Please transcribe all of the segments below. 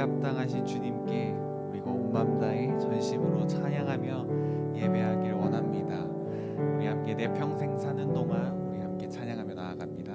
합당하신 주님께 우리가 온 마음 다해 전심으로 찬양하며 예배하길 원합니다. 우리 함께 내 평생 사는 동안 우리 함께 찬양하며 나아갑니다.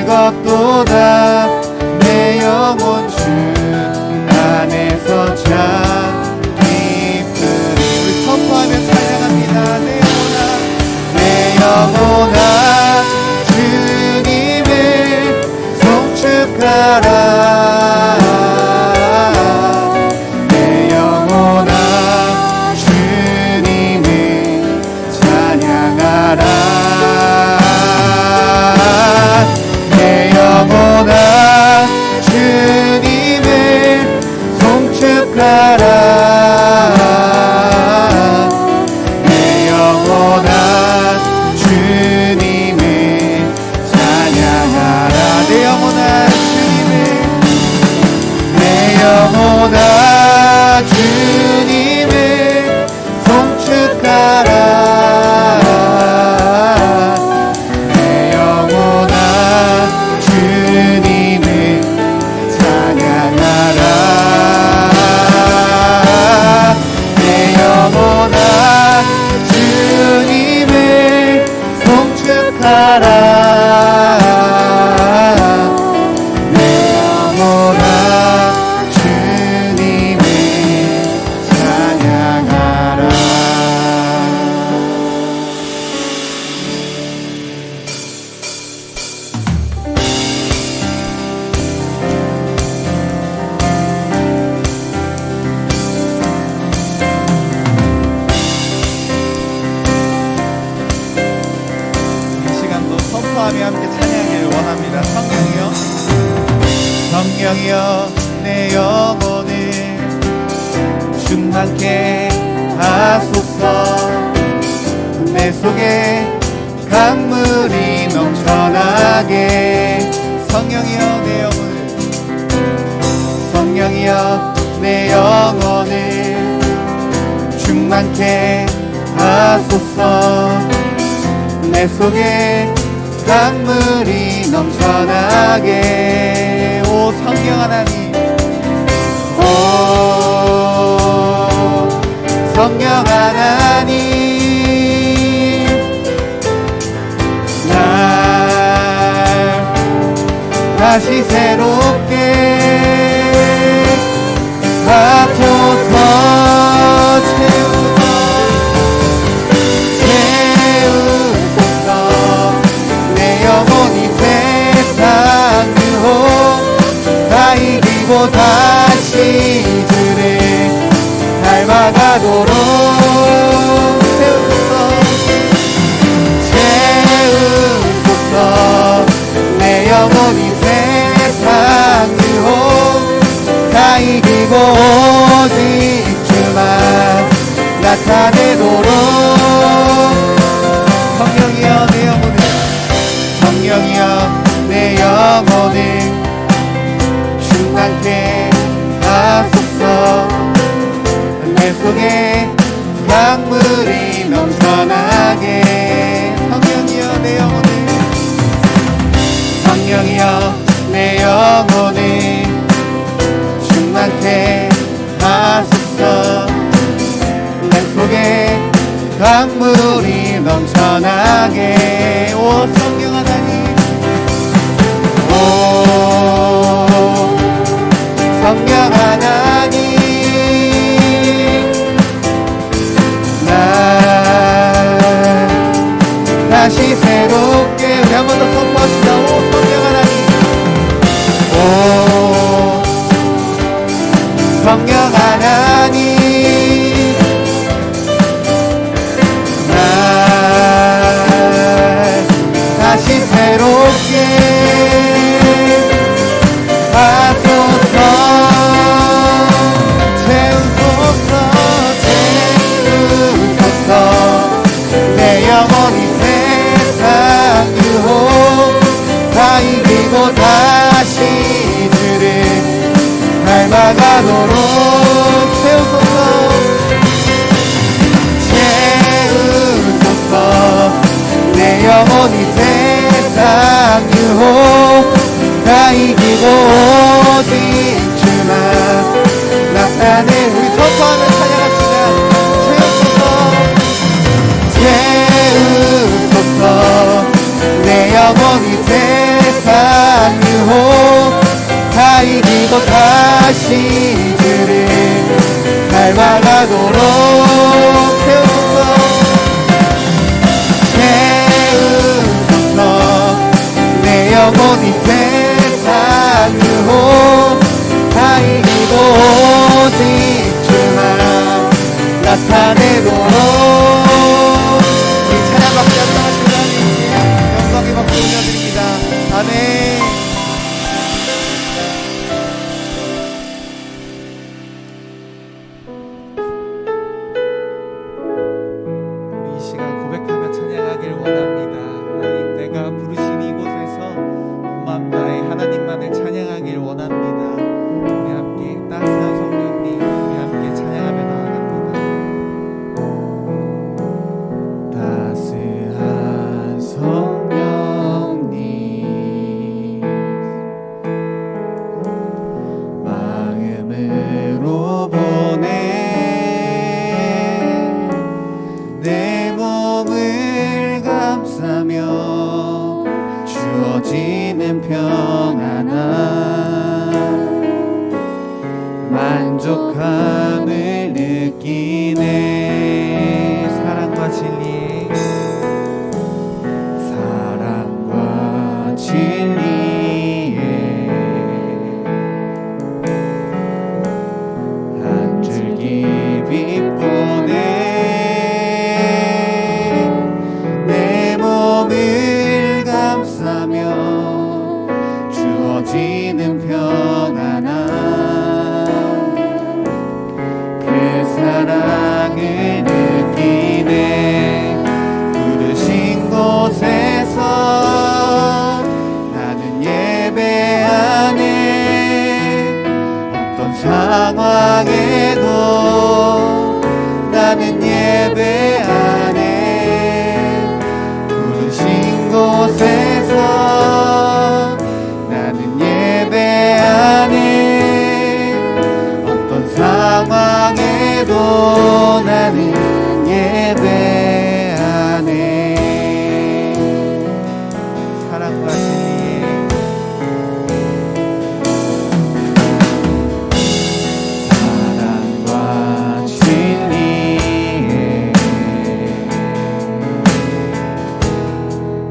즐겁도다 내 영혼 주 안에서 참 기쁘리. 우리 선포하며 찬양합니다. 내 영혼아 주님을 송축하라. 내 영혼아 주님을 찬양하라. 영혼아 주님을 송축하라. 내 영혼아 주님을 찬양하라. 내 영혼아 주님을, 내 영혼아 주님을 송축하라. 주님을 찬양하라. 내 영혼아 주님을 송축하라. 내 영혼아 주님을 찬양하라. 선포하며 함께 찬양하기를 원합니다. 성령이여, 성령이여 내 영혼을 충만케 하소서. 내 속에 강물이 넘쳐나게. 성령이여 내 영혼을, 성령이여 내 영혼을 충만케 하소서. 내 속에 강물이 넘쳐나게. 오 성령 하나님, 오 성령 하나님, 날 다시 새롭게 하소서. 채우소서. 내 영혼이 세상 강물이 넘쳐나게 성령이여 내 영혼을 성령이여 내 영혼을 충만케 하소서 내 속에 강물이 넘쳐나게 오 성령 하나님 오 성령 하나님 날 다시 새롭게 우리 한 번 더 선포합시다 오 성령 하나님 오 성령 하나님 날 다시 새롭게 하소서 채우소서 채우소서 내 영혼이 세상 유혹 다 이기고 다시 주를 닮아가도록 채우소서 채우소서 내 영혼이 세상 유혹 다 이기고 오직 주만 나타내 우리 선포하며 찬양합시다 채우소서 내 영혼이 세상 유혹 다 이기고 다시 주를 닮아가도록 채우소서 채우소서 내 영혼이 세상 유혹 다 이기고 오직 주만 나타내도록 우리 찬양 박수 합성하시는 하나님께 영광의 박수 올려드립니다 아멘 이 시간 고백하며 찬양하길 원합니다. 하나님 내가 부르신 이곳에서 온 마음 다해 하나님만을 찬양하길 원합니다. 우리 함께 따스한 성령님 우리 함께 찬양하며 나아갑니다. 따스한 성령님 마음으로 보내 내 몸을 감싸며 주어지는 평안함 만족함을 느끼네 사랑과 진리에 사랑과 진리에 한 줄기 빛보내 내 몸을 감싸며 주어지는 평안함 그 사랑을 느끼네 부르신 곳에서 나는 예배하네 어떤 상황에도 나는 예배하네 부르신 곳에서 나는 예배하네 어떤 상황에도 나는 예배하네 사랑과 진리에 사랑과 진리에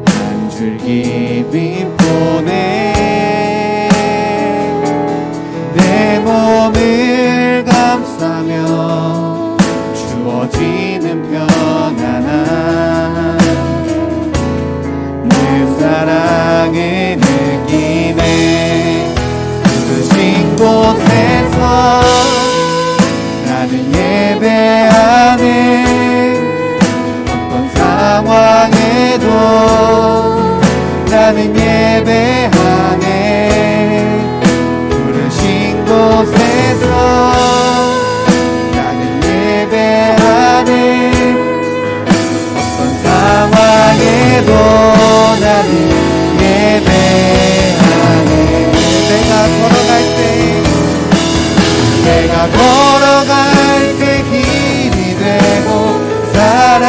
한 줄기 빛보내 내 몸을 감싸며 주어지는 평안함 내 사랑을 느끼네 부르신 곳에서 나는 예배하네 어떤 상황에도 나는 예배하네 부르신 곳에서 나는 예배하네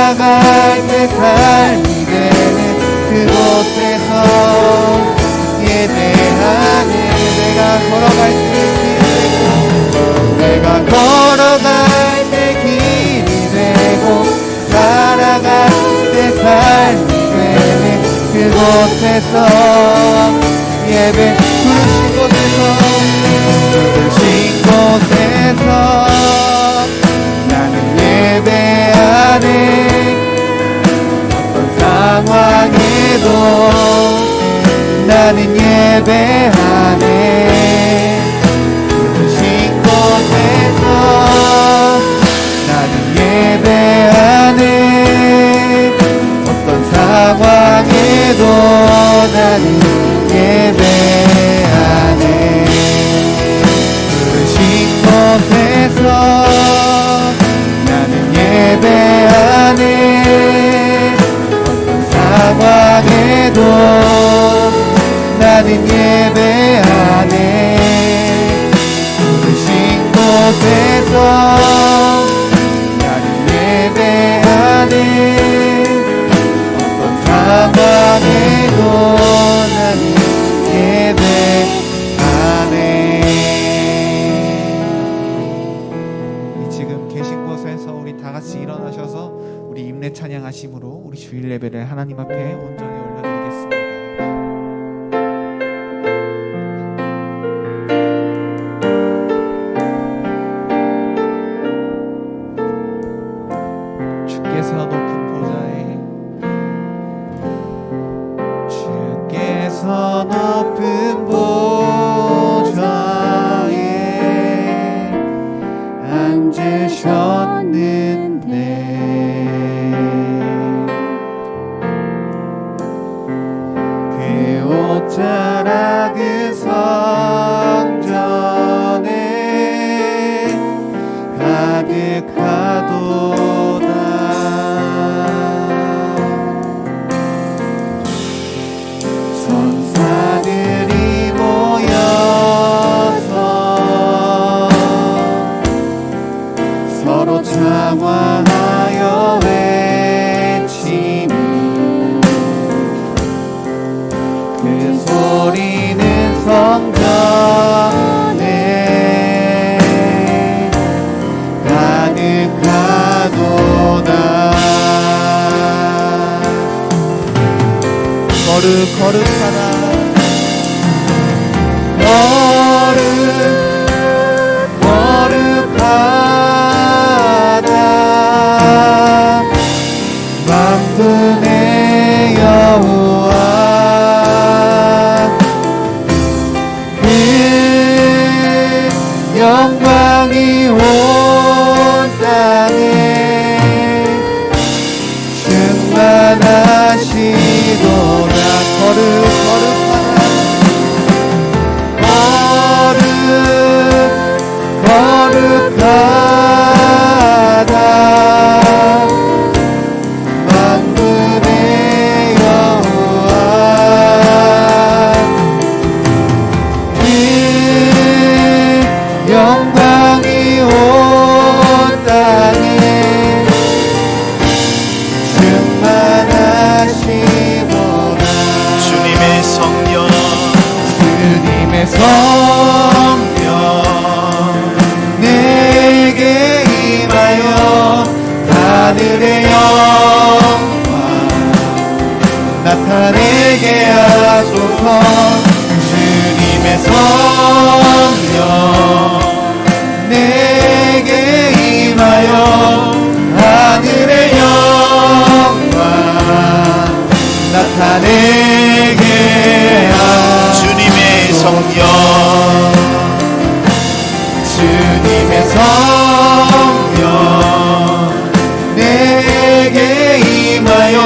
살아갈 때 삶이 되는 그곳에서 예배하네. 내가 걸어갈 때 길이 되고 내가 걸어갈 때 길이 되고 살아갈 때 삶이 되는 그곳에서 예배 부르신 곳에서 나는 예배하네. 어떤 상황에도 나는 예배하네. 부르신 곳에서 나는 예배하네. 어떤 상황에도 나는 예배하네. 부르신 곳에서 나는 예배하네. 어떤 상황에도 나는 예배하네. 부르신 곳에서 나는 예배하네. 어떤 상황에도 나는 예배하네. 지금 계신 곳에서 우리 다 같이 일어나셔서 우리 임내 찬양하심으로 우리 주일 예배를 하나님 앞에 온전히 올려드리겠습니다. 주께서 높은 보좌에 주께서 높은 보좌에 앉으셨는데 그 옷자락 그 성전에 가득하도다. 선사들이 모여서 서로 장화하여 외치니 그 소리는 성전에 가득하도다. 거룩하다. 거룩하다. 만군의 여호와 그 영광이 온 땅에 충만하시도다. 거룩하다. 만군의 여호와 그 영광이 온 땅에 충만하시도다. 주님의 성령 내게 임하여 하늘의 영광 나타내게 하소서. 주님의 성령 내게 임하여 하늘의 영광 나타내게 하소서. 주님의 성령 내게 임하여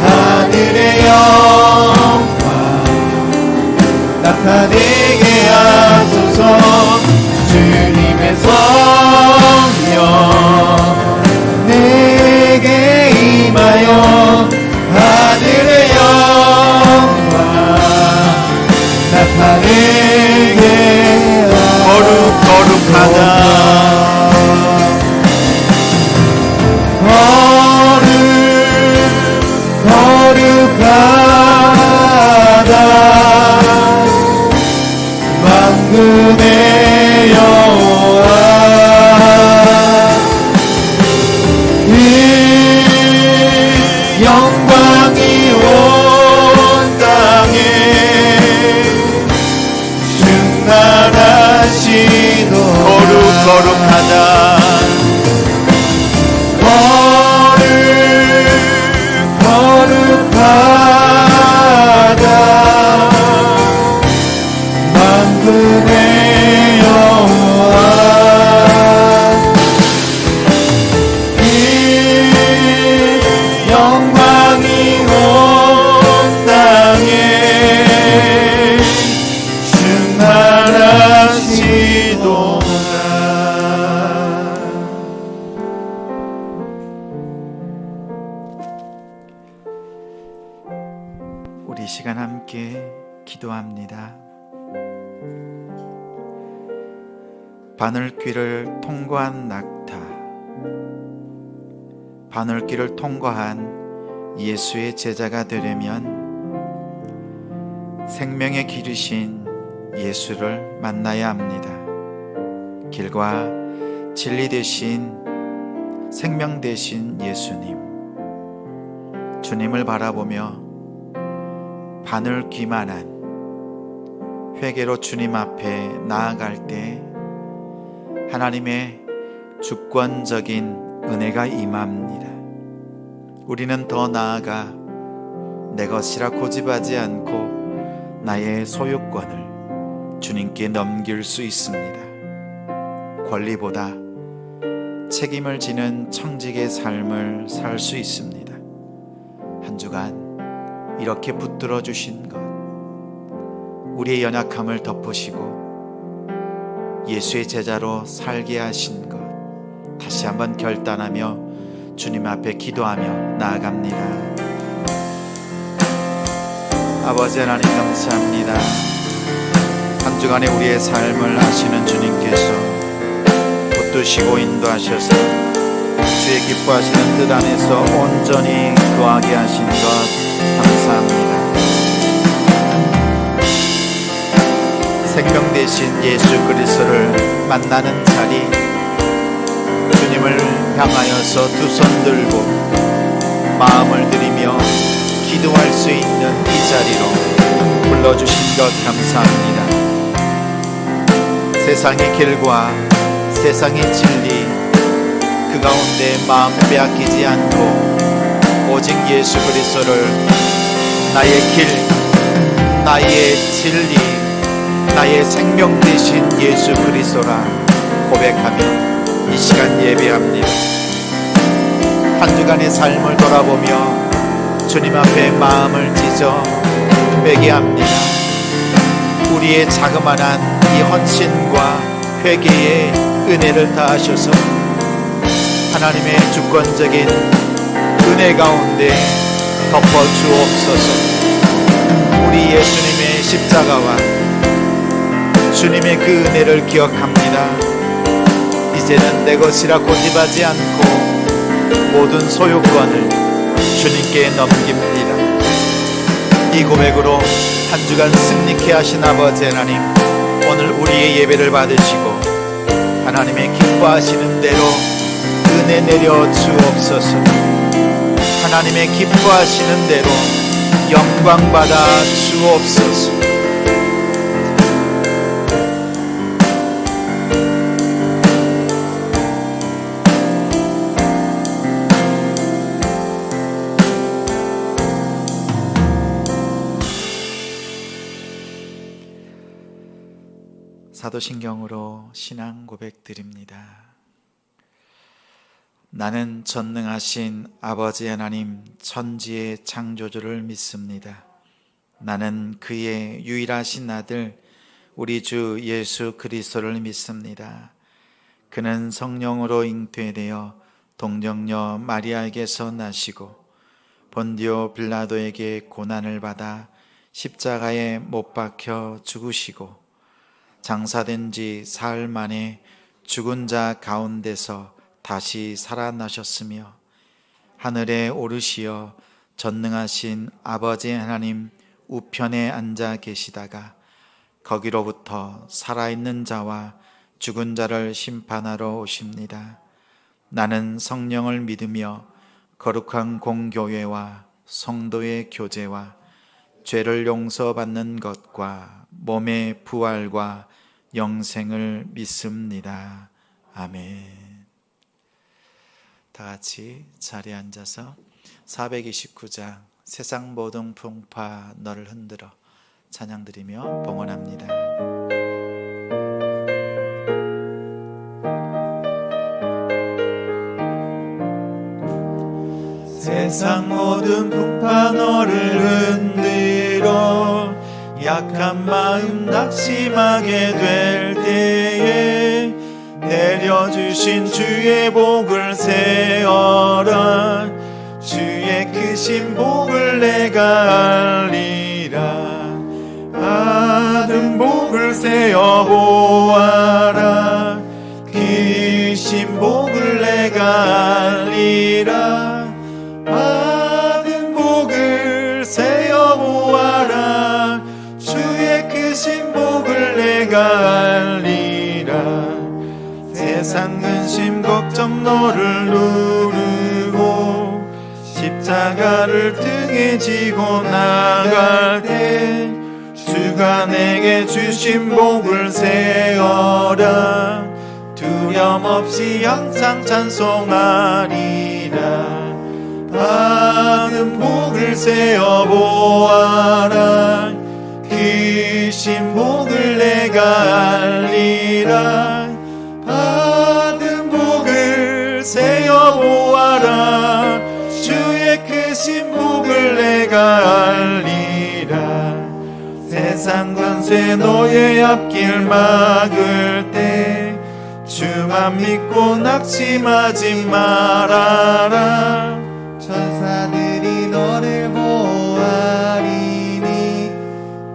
하늘의 영광 나타내게 하소서. 주님의 성령 만군의 여호와 그 영광이 온 땅에 충만하시도다 거룩하다 거룩하다 만군의 여호와 그 영광이 온 땅에 충만하시도다. 우리 이 시간 함께 기도합니다. 바늘길을 통과한 낙타, 바늘길을 통과한 예수의 제자가 되려면 생명의 길이신 예수를 만나야 합니다. 길과 진리 되신 생명 되신 예수님, 주님을 바라보며 바늘귀만한 회개로 주님 앞에 나아갈 때 하나님의 주권적인 은혜가 임합니다. 우리는 더 나아가 내 것이라 고집하지 않고 나의 소유권을 주님께 넘길 수 있습니다. 권리보다 책임을 지는 청직의 삶을 살 수 있습니다. 한 주간 이렇게 붙들어 주신 것, 우리의 연약함을 덮으시고 예수의 제자로 살게 하신 것 다시 한번 결단하며 주님 앞에 기도하며 나아갑니다. 아버지 하나님 감사합니다. 한 주간의 우리의 삶을 아시는 주님께서 붙드시고 인도하셔서 주의 기뻐하시는 뜻 안에서 온전히 거하게 하신 것 감사합니다. 생명 되신 예수 그리스도를 만나는 자리, 주님을 향하여서 두 손 들고 마음을 들이며 기도할 수 있는 이 자리로 불러주신 것 감사합니다. 세상의 길과 세상의 진리 그 가운데 마음 빼앗기지 않고 오직 예수 그리스도를 나의 길, 나의 진리, 나의 생명 되신 예수 그리스도라 고백하며 이 시간 예배합니다. 한 주간의 삶을 돌아보며 주님 앞에 마음을 찢어 회개합니다. 우리의 자그마한 이 헌신과 회개의 은혜를 다하셔서 하나님의 주권적인 은혜 가운데 덮어주옵소서. 우리 예수님의 십자가와 주님의 그 은혜를 기억합니다. 이제는 내 것이라 고집하지 않고 모든 소유권을 주님께 넘깁니다. 이 고백으로 한 주간 승리케 하신 아버지 하나님, 오늘 우리의 예배를 받으시고 하나님의 기뻐하시는 대로 은혜 내려 주옵소서. 하나님의 기뻐하시는 대로 영광 받아 주옵소서. 사도신경으로 신앙 고백 드립니다. 나는 전능하신 아버지 하나님 천지의 창조주를 믿습니다. 나는 그의 유일하신 아들 우리 주 예수 그리스도를 믿습니다. 그는 성령으로 잉태되어 동정녀 마리아에게서 나시고 본디오 빌라도에게 고난을 받아 십자가에 못 박혀 죽으시고 장사된 지 사흘 만에 죽은 자 가운데서 다시 살아나셨으며 하늘에 오르시어 전능하신 아버지 하나님 우편에 앉아 계시다가 거기로부터 살아있는 자와 죽은 자를 심판하러 오십니다. 나는 성령을 믿으며 거룩한 공교회와 성도의 교제와 죄를 용서받는 것과 몸의 부활과 영생을 믿습니다. 아멘. 다 같이 자리에 앉아서 429장 세상 모든 풍파 너를 흔들어 찬양 드리며 봉헌합니다. 세상 모든 풍파 너를 흔들어 약한 마음 낙심하게 될 때에 내려주신 주의 복을 세어라. 주의 크신 복을 내가 알리라. 받은 복을 세어 보아라. 크신 복을 내가 알리라. 받은 복을 세어 보아라. 주의 크신 복을 내가 알리라. 세상 근심 걱정 너를 누르고 십자가를 등에 지고 나갈 때 주가 내게 주신 복을 세어라. 두려움 없이 항상 찬송하리라. 받은 복을 세어 보아라. 크신 복을 내가 알리라. 받은 복을 세어 보아라. 주의 크신 복을 내가 알리라. 세상 권세 너의 앞길 막을 때 주만 믿고 낙심하지 말아라. 천사들이 너를 보호하리니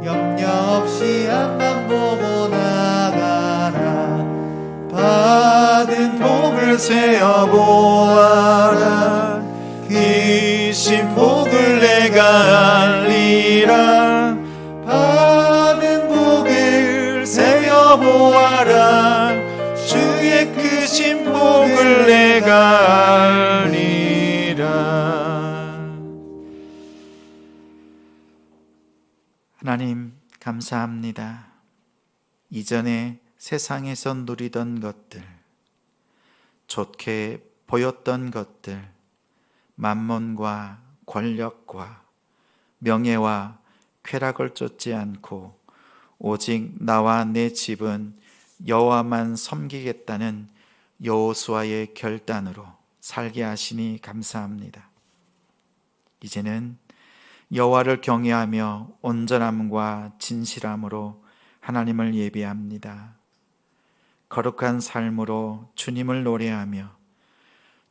염려 없이 앞만 보고 나가라. 받은 복을 세어 보아라. 크신 복을 내가 알리라. 받은 복을 세어 보아라. 주의 크신 복을 내가 알리라. 하나님 감사합니다. 이전에 세상에서 누리던 것들, 좋게 보였던 것들, 만몬과 권력과 명예와 쾌락을 쫓지 않고 오직 나와 내 집은 여호와만 섬기겠다는 여호수아의 결단으로 살게 하시니 감사합니다. 이제는 여호와를 경외하며 온전함과 진실함으로 하나님을 예배합니다. 거룩한 삶으로 주님을 노래하며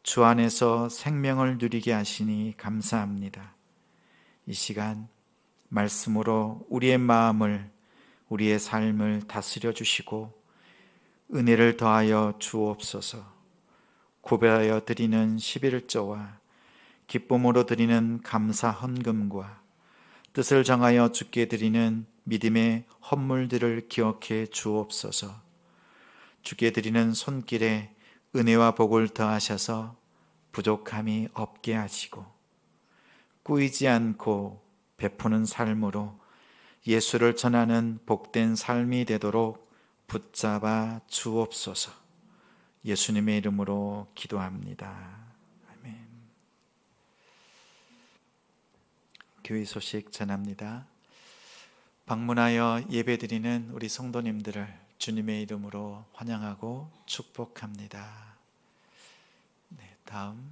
주 안에서 생명을 누리게 하시니 감사합니다. 이 시간 말씀으로 우리의 마음을, 우리의 삶을 다스려 주시고 은혜를 더하여 주옵소서. 구별하여 드리는 11조와 기쁨으로 드리는 감사 헌금과 뜻을 정하여 주께 드리는 믿음의 헌물들을 기억해 주옵소서. 주께 드리는 손길에 은혜와 복을 더하셔서 부족함이 없게 하시고 꾸이지 않고 베푸는 삶으로 예수를 전하는 복된 삶이 되도록 붙잡아 주옵소서. 예수님의 이름으로 기도합니다. 아멘. 교회 소식 전합니다. 방문하여 예배드리는 우리 성도님들을 주님의 이름으로 환영하고 축복합니다. 네, 다음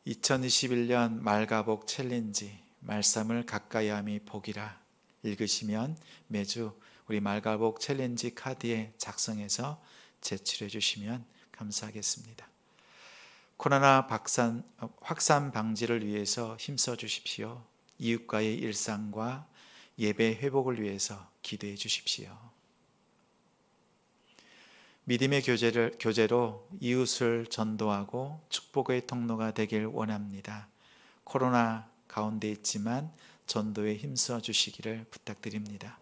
2021년 말가복 챌린지 말씀을 가까이함이 복이라 읽으시면 매주 우리 말가복 챌린지 카드에 작성해서 제출해 주시면 감사하겠습니다. 코로나 확산 방지를 위해서 힘써 주십시오. 이웃과의 일상과 예배 회복을 위해서 기도해 주십시오. 믿음의 교제로 이웃을 전도하고 축복의 통로가 되길 원합니다. 코로나 가운데 있지만 전도에 힘써 주시기를 부탁드립니다.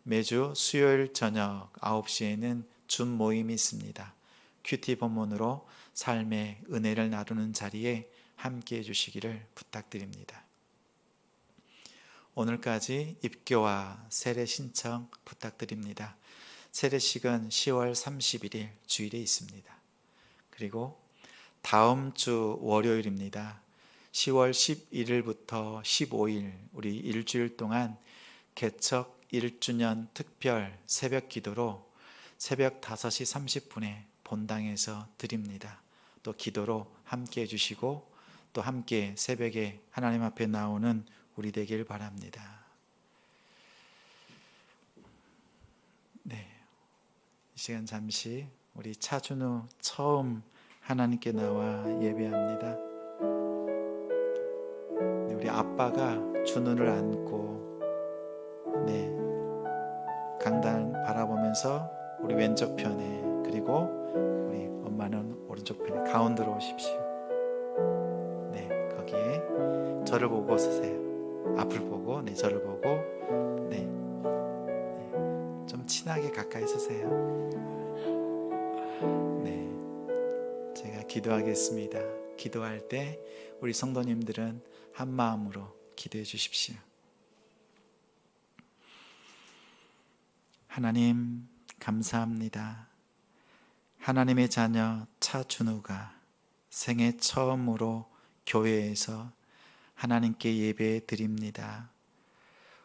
매주 수요일 저녁 9시에는 줌 모임이 있습니다. 큐티 본문으로 삶의 은혜를 나누는 자리에 함께해 주시기를 부탁드립니다. 오늘까지 입교와 세례 신청 부탁드립니다. 세례식은 10월 31일 주일에 있습니다. 그리고 다음 주 월요일입니다. 10월 11일부터 15일 우리 일주일 동안 개척 1주년 특별 새벽 기도로 새벽 5시 30분에 본당에서 드립니다. 또 기도로 함께 해주시고 또 함께 새벽에 하나님 앞에 나오는 우리 되길 바랍니다. 네, 이 시간 잠시 우리 차준우 처음 하나님께 나와 예배합니다. 네, 우리 아빠가 준우를 안고 강단 바라보면서 우리 왼쪽 편에, 그리고 우리 엄마는 오른쪽 편에 가운데로 오십시오. 네, 거기에 저를 보고 서세요. 앞을 보고, 저를 보고, 좀 친하게 가까이 서세요. 네, 제가 기도하겠습니다. 기도할 때 우리 성도님들은 한 마음으로 기도해 주십시오. 하나님 감사합니다. 하나님의 자녀 차준우가 생애 처음으로 교회에서 하나님께 예배 드립니다.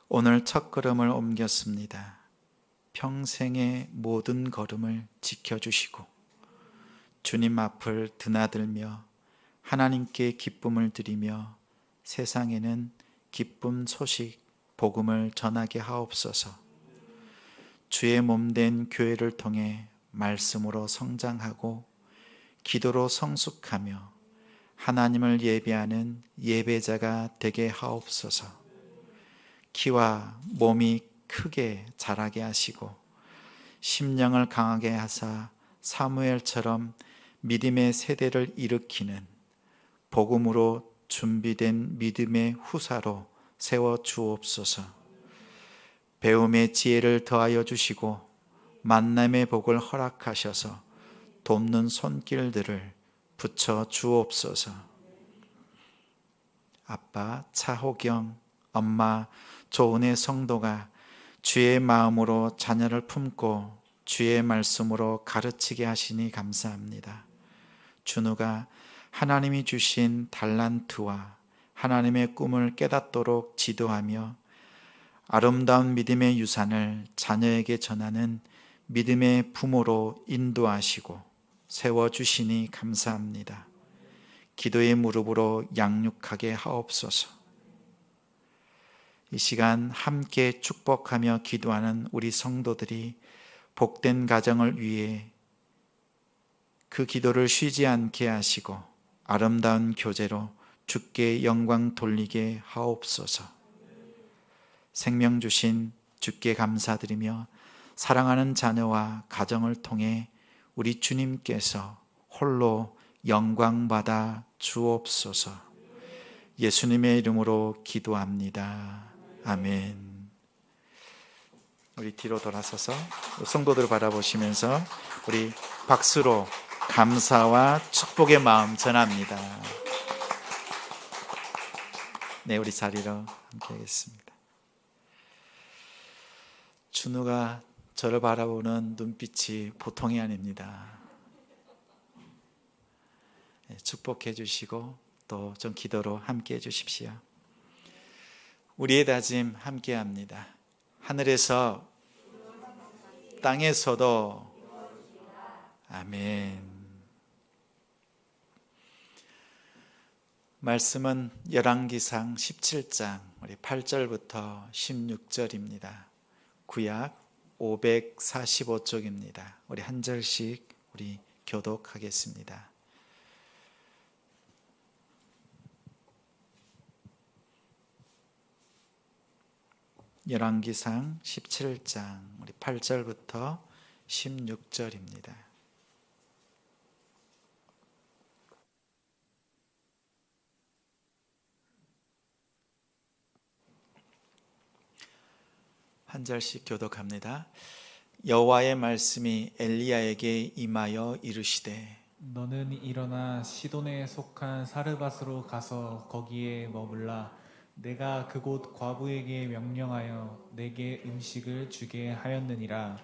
오늘 첫 걸음을 옮겼습니다. 평생의 모든 걸음을 지켜주시고 주님 앞을 드나들며 하나님께 기쁨을 드리며 세상에는 기쁨 소식 복음을 전하게 하옵소서. 주의 몸된 교회를 통해 말씀으로 성장하고 기도로 성숙하며 하나님을 예배하는 예배자가 되게 하옵소서. 키와 몸이 크게 자라게 하시고 심령을 강하게 하사 사무엘처럼 믿음의 세대를 일으키는 복음으로 준비된 믿음의 후사로 세워 주옵소서. 배움의 지혜를 더하여 주시고 만남의 복을 허락하셔서 돕는 손길들을 붙여 주옵소서. 아빠 차호경, 엄마 조은혜 성도가 주의 마음으로 자녀를 품고 주의 말씀으로 가르치게 하시니 감사합니다. 준우가 하나님이 주신 달란트와 하나님의 꿈을 깨닫도록 지도하며 아름다운 믿음의 유산을 자녀에게 전하는 믿음의 부모로 인도하시고 세워주시니 감사합니다. 기도의 무릎으로 양육하게 하옵소서. 이 시간 함께 축복하며 기도하는 우리 성도들이 복된 가정을 위해 그 기도를 쉬지 않게 하시고 아름다운 교제로 주께 영광 돌리게 하옵소서. 생명 주신 주께 감사드리며 사랑하는 자녀와 가정을 통해 우리 주님께서 홀로 영광받아 주옵소서. 예수님의 이름으로 기도합니다. 아멘. 우리 뒤로 돌아서서 성도들을 바라보시면서 우리 박수로 감사와 축복의 마음 전합니다. 네, 우리 자리로 함께 하겠습니다. 준우가 저를 바라보는 눈빛이 보통이 아닙니다. 축복해 주시고 또 좀 기도로 함께 해 주십시오. 우리의 다짐 함께 합니다. 하늘에서 땅에서도. 아멘. 말씀은 열왕기상 17장 우리 8절부터 16절입니다. 구약 545쪽입니다. 우리 한 절씩 우리 교독하겠습니다. 열왕기상 17장 우리 8절부터 16절입니다. 한 절씩 교독합니다. 여호와의 말씀이 엘리야에게 임하여 이르시되 너는 일어나 시돈에 속한 사르밧으로 가서 거기에 머물라. 내가 그곳 과부에게 명령하여 내게 음식을 주게 하였느니라.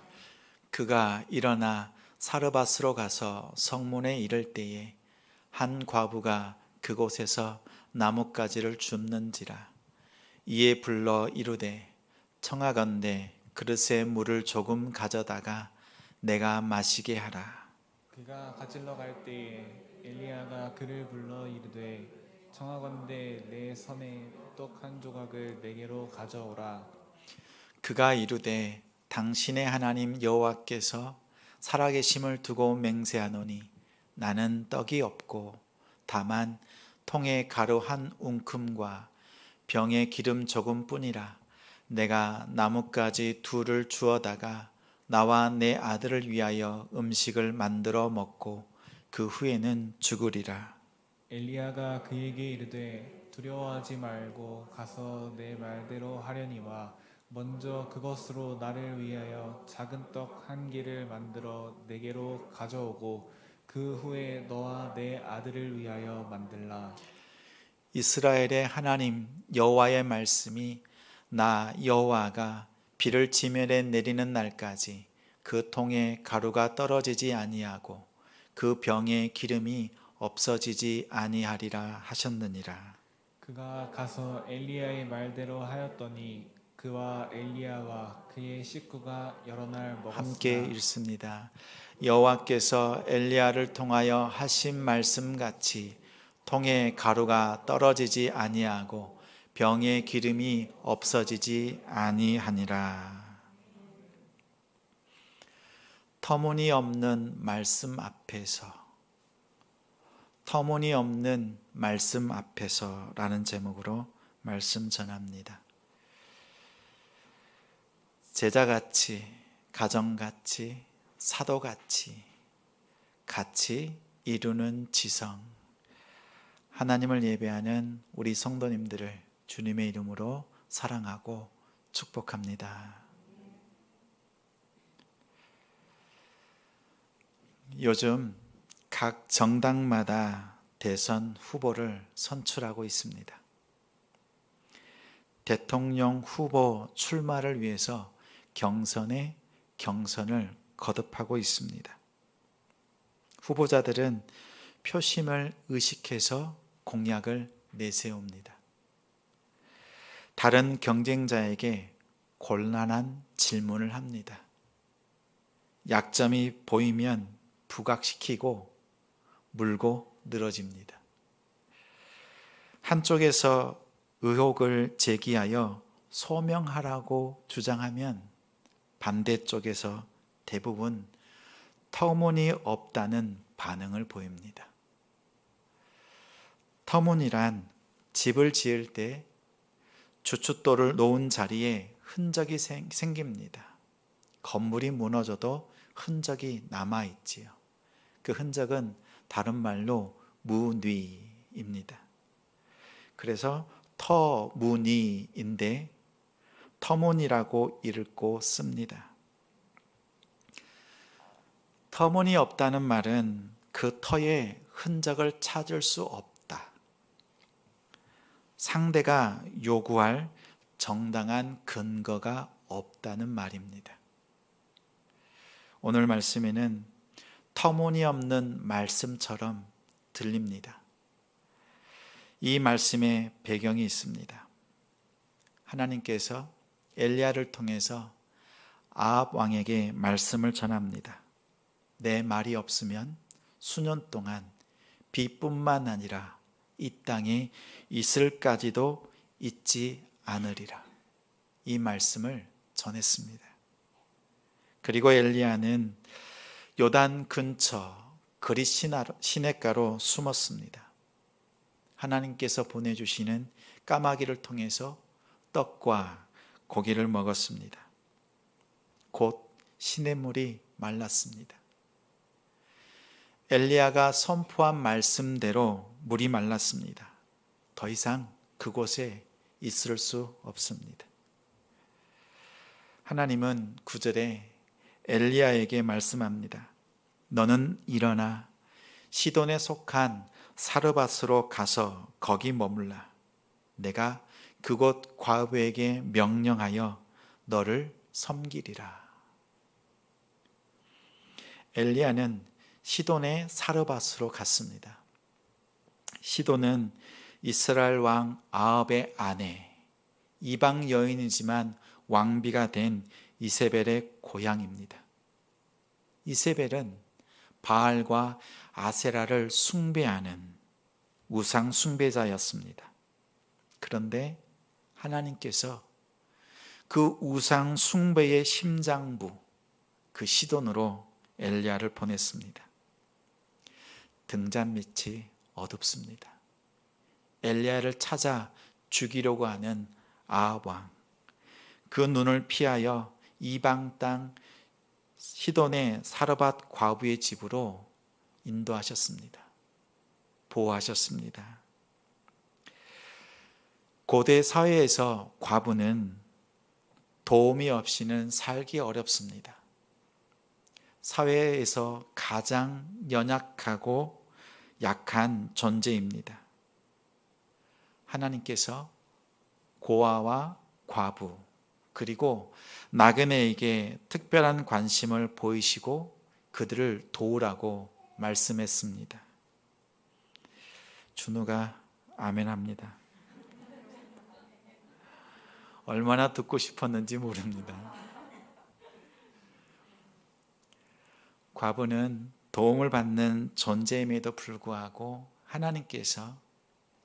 그가 일어나 사르밧으로 가서 성문에 이를 때에 한 과부가 그곳에서 나뭇가지를 줍는지라. 이에 불러 이르되 청하건대 그릇에 물을 조금 가져다가 내가 마시게 하라. 그가 가질러 갈 때에 엘리야가 그를 불러 이르되 청하건대 내 손에 떡 한 조각을 내게로 가져오라. 그가 이르되 당신의 하나님 여호와께서 살아계심을 두고 맹세하노니 나는 떡이 없고 다만 통에 가루 한 웅큼과 병에 기름 조금뿐이라. 내가 나뭇가지 둘을 주어다가 나와 내 아들을 위하여 음식을 만들어 먹고 그 후에는 죽으리라. 엘리야가 그에게 이르되 두려워하지 말고 가서 내 말대로 하려니와 먼저 그것으로 나를 위하여 작은 떡 한 개를 만들어 내게로 가져오고 그 후에 너와 내 아들을 위하여 만들라. 이스라엘의 하나님 여호와의 말씀이 나 여호와가 비를 지면에 내리는 날까지 그 통에 가루가 떨어지지 아니하고 그 병에 기름이 없어지지 아니하리라 하셨느니라. 그가 가서 엘리야의 말대로 하였더니 그와 엘리야와 그의 식구가 여러 날 먹었으나 함께 읽습니다. 여호와께서 엘리야를 통하여 하신 말씀같이 통에 가루가 떨어지지 아니하고 병에 기름이 없어지지 아니하니라. 터무니없는 말씀 앞에서라는 제목으로 말씀 전합니다. 제자같이, 가정같이, 사도같이 같이 이루는 지성, 하나님을 예배하는 우리 성도님들을 주님의 이름으로 사랑하고 축복합니다. 요즘 각 정당마다 대선 후보를 선출하고 있습니다. 대통령 후보 출마를 위해서 경선을 거듭하고 있습니다. 후보자들은 표심을 의식해서 공약을 내세웁니다. 다른 경쟁자에게 곤란한 질문을 합니다. 약점이 보이면 부각시키고 물고 늘어집니다. 한쪽에서 의혹을 제기하여 소명하라고 주장하면 반대쪽에서 대부분 터무니없다는 반응을 보입니다. 터무니란 집을 지을 때 주춧돌을 놓은 자리에 흔적이 생깁니다. 건물이 무너져도 흔적이 남아있지요. 그 흔적은 다른 말로 무뉘입니다. 그래서 터무니인데 터무니라고 읽고 씁니다. 터무니없다는 말은 그 터에 흔적을 찾을 수 없다. 상대가 요구할 정당한 근거가 없다는 말입니다. 오늘 말씀에는 터무니없는 말씀처럼 들립니다. 이 말씀에 배경이 있습니다. 하나님께서 엘리야를 통해서 아합 왕에게 말씀을 전합니다. 내 말이 없으면 수년 동안 비뿐만 아니라 이 땅에 이슬까지도 잊지 않으리라. 이 말씀을 전했습니다. 그리고 엘리야는 요단 근처 그릿 시냇가로 숨었습니다. 하나님께서 보내주시는 까마귀를 통해서 떡과 고기를 먹었습니다. 곧 시냇물이 말랐습니다. 엘리야가 선포한 말씀대로 물이 말랐습니다. 더 이상 그곳에 있을 수 없습니다. 하나님은 9절에 엘리야에게 말씀합니다. 너는 일어나 시돈에 속한 사르밧으로 가서 거기 머물라. 내가 그곳 과부에게 명령하여 너를 섬기리라. 엘리야는 시돈의 사르밧으로 갔습니다. 시돈은 이스라엘 왕 아합의 아내, 이방 여인이지만 왕비가 된 이세벨의 고향입니다. 이세벨은 바알과 아세라를 숭배하는 우상 숭배자였습니다. 그런데 하나님께서 그 우상 숭배의 심장부, 그 시돈으로 엘리야를 보냈습니다. 등잔 밑이 어둡습니다. 엘리야를 찾아 죽이려고 하는 아합 왕, 그 눈을 피하여 이방 땅 시돈의 사르밧 과부의 집으로 인도하셨습니다. 보호하셨습니다. 고대 사회에서 과부는 도움이 없이는 살기 어렵습니다. 사회에서 가장 연약하고 약한 존재입니다. 하나님께서 고아와 과부 그리고 나그네에게 특별한 관심을 보이시고 그들을 도우라고 말씀했습니다. 준우가 아멘합니다. 얼마나 듣고 싶었는지 모릅니다. 과부는 도움을 받는 존재임에도 불구하고 하나님께서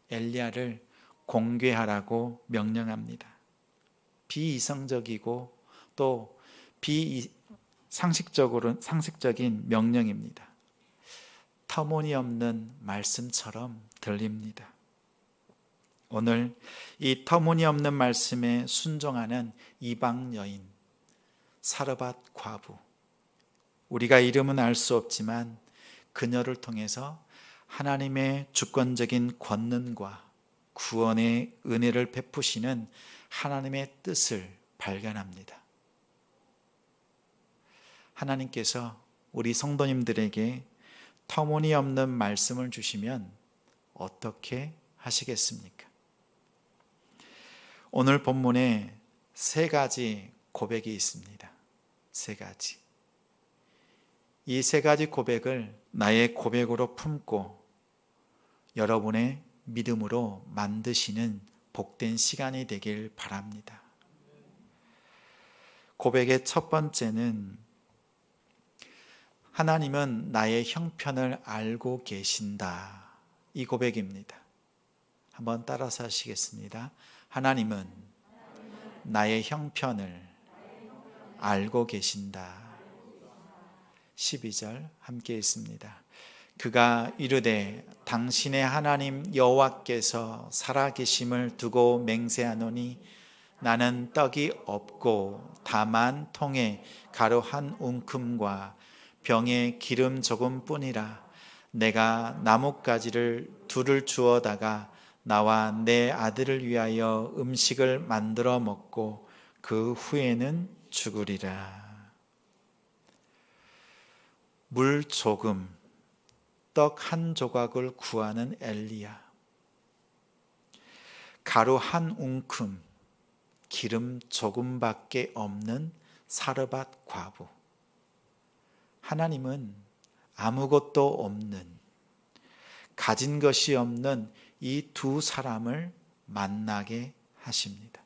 엘리야를 공개하라고 명령합니다. 비이성적이고 또 상식적인 명령입니다. 터무니없는 말씀처럼 들립니다. 오늘 이 터무니없는 말씀에 순종하는 이방 여인 사르밧 과부, 우리가 이름은 알 수 없지만 그녀를 통해서 하나님의 주권적인 권능과 구원의 은혜를 베푸시는 하나님의 뜻을 발견합니다. 하나님께서 우리 성도님들에게 터무니없는 말씀을 주시면 어떻게 하시겠습니까? 오늘 본문에 세 가지 고백이 있습니다. 세 가지. 이 세 가지 고백을 나의 고백으로 품고 여러분의 믿음으로 만드시는 복된 시간이 되길 바랍니다. 고백의 첫 번째는 하나님은 나의 형편을 알고 계신다. 이 고백입니다. 한번 따라서 하시겠습니다. 하나님은 나의 형편을 알고 계신다. 12절 함께 있습니다. 그가 이르되 당신의 하나님 여호와께서 살아계심을 두고 맹세하노니 나는 떡이 없고 다만 통에 가루 한 웅큼과 병에 기름 조금뿐이라. 내가 나뭇가지를 둘을 주어다가 나와 내 아들을 위하여 음식을 만들어 먹고 그 후에는 죽으리라. 물 조금, 떡 한 조각을 구하는 엘리야. 가루 한 웅큼, 기름 조금밖에 없는 사르밧 과부. 하나님은 아무것도 없는, 가진 것이 없는 이 두 사람을 만나게 하십니다.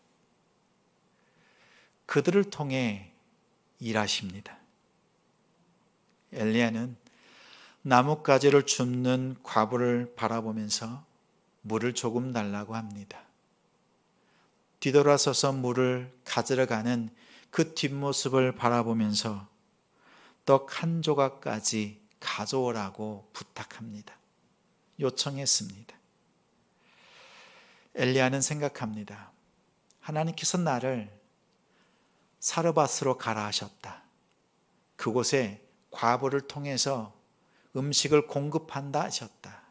그들을 통해 일하십니다. 엘리야는 나뭇가지를 줍는 과부를 바라보면서 물을 조금 달라고 합니다. 뒤돌아서서 물을 가지러 가는 그 뒷모습을 바라보면서 떡 한 조각까지 가져오라고 부탁합니다. 요청했습니다. 엘리야는 생각합니다. 하나님께서 나를 사르밧으로 가라 하셨다. 그곳에 과부를 통해서 음식을 공급한다 하셨다.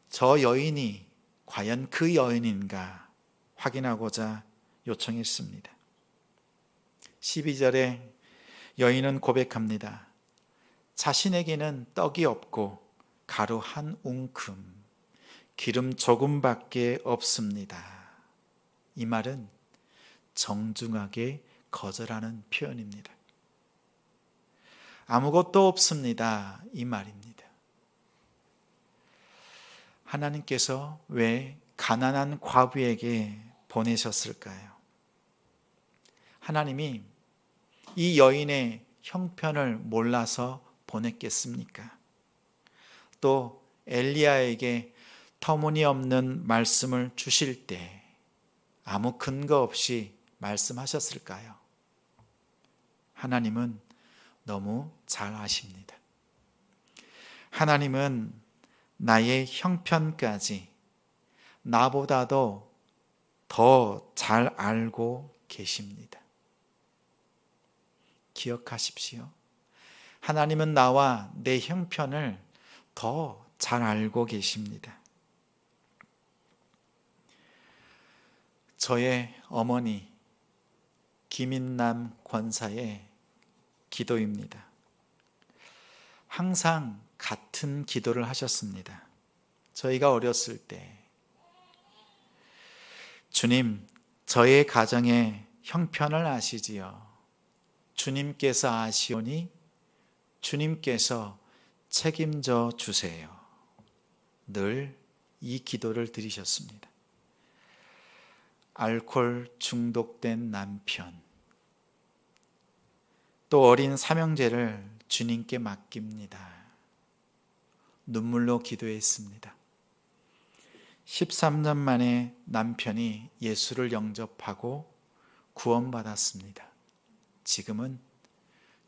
저 여인이 과연 그 여인인가 확인하고자 요청했습니다. 12절에 여인은 고백합니다. 자신에게는 떡이 없고 가루 한 웅큼, 기름 조금밖에 없습니다. 이 말은 정중하게 거절하는 표현입니다. 아무것도 없습니다. 이 말입니다. 하나님께서 왜 가난한 과부에게 보내셨을까요? 하나님이 이 여인의 형편을 몰라서 보냈겠습니까? 또 엘리야에게 터무니없는 말씀을 주실 때 아무 근거 없이 말씀하셨을까요? 하나님은 너무 잘 아십니다. 하나님은 나의 형편까지 나보다도 더 잘 알고 계십니다. 기억하십시오. 하나님은 나와 내 형편을 더 잘 알고 계십니다. 저의 어머니 김인남 권사의 기도입니다. 항상 같은 기도를 하셨습니다. 저희가 어렸을 때 주님, 저의 가정의 형편을 아시지요. 주님께서 아시오니 주님께서 책임져 주세요. 늘 이 기도를 드리셨습니다. 알코올 중독된 남편, 또 어린 삼형제를 주님께 맡깁니다. 눈물로 기도했습니다. 13년 만에 남편이 예수를 영접하고 구원받았습니다. 지금은